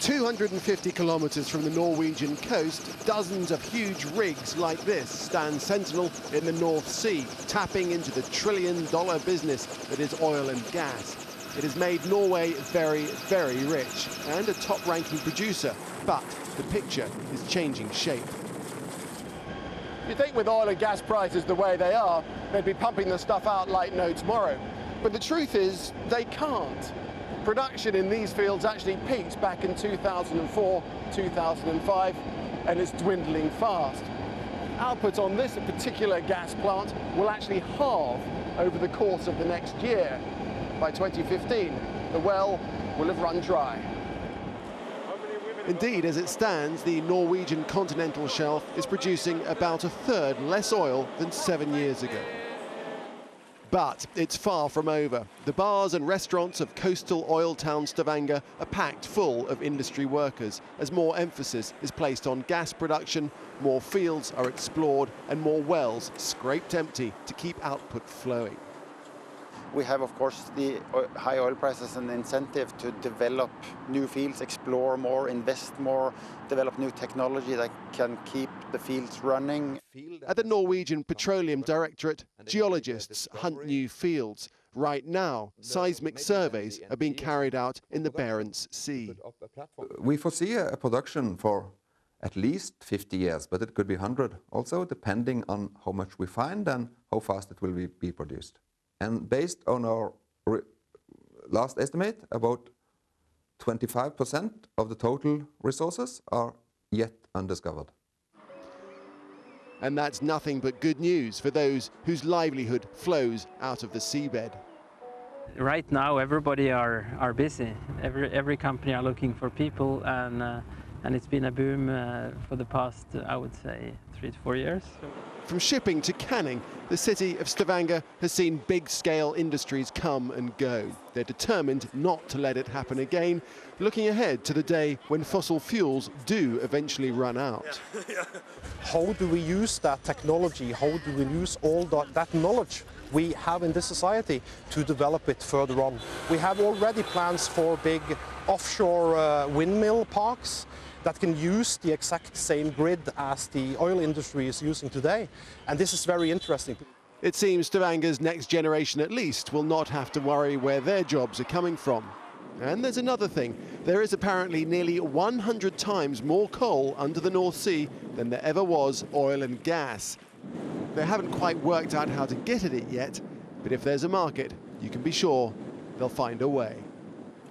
250 kilometers from the Norwegian coast, dozens of huge rigs like this stand sentinel in the North Sea, tapping into the trillion-dollar business that is oil and gas. It has made Norway very, very rich and a top-ranking producer, but the picture is changing shape. You'd think with oil and gas prices the way they are, they'd be pumping the stuff out like no tomorrow. But the truth is, they can't. Production in these fields actually peaked back in 2004, 2005, and it's dwindling fast. Output on this particular gas plant will actually halve over the course of the next year. By 2015, the well will have run dry. Indeed, as it stands, the Norwegian continental shelf is producing about a third less oil than 7 years ago. But it's far from over. The bars and restaurants of coastal oil town Stavanger are packed full of industry workers as more emphasis is placed on gas production, more fields are explored and more wells scraped empty to keep output flowing. We have, of course, the high oil prices and the incentive to develop new fields, explore more, invest more, develop new technology that can keep the fields running. At the Norwegian Petroleum Directorate, geologists hunt new fields. Right now, seismic surveys are being carried out in the Barents Sea. We foresee a production for at least 50 years, but it could be 100 also, depending on how much we find and how fast it will be produced. And based on our last estimate, about 25% of the total resources are yet undiscovered. And that's nothing but good news for those whose livelihood flows out of the seabed. Right now, everybody are busy. Every company are looking for people, and it's been a boom for the past, I would say, 3 to 4 years. From shipping to canning, the city of Stavanger has seen big-scale industries come and go. They're determined not to let it happen again, looking ahead to the day when fossil fuels do eventually run out. How do we use that technology? How do we use all that knowledge we have in this society to develop it further on? We have already plans for big offshore windmill parks that can use the exact same grid as the oil industry is using today. And this is very interesting. It seems Stavanger's next generation at least will not have to worry where their jobs are coming from. And there's another thing. There is apparently nearly 100 times more coal under the North Sea than there ever was oil and gas. They haven't quite worked out how to get at it yet, but if there's a market, you can be sure they'll find a way.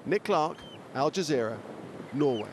Nick Clark, Al Jazeera, Norway.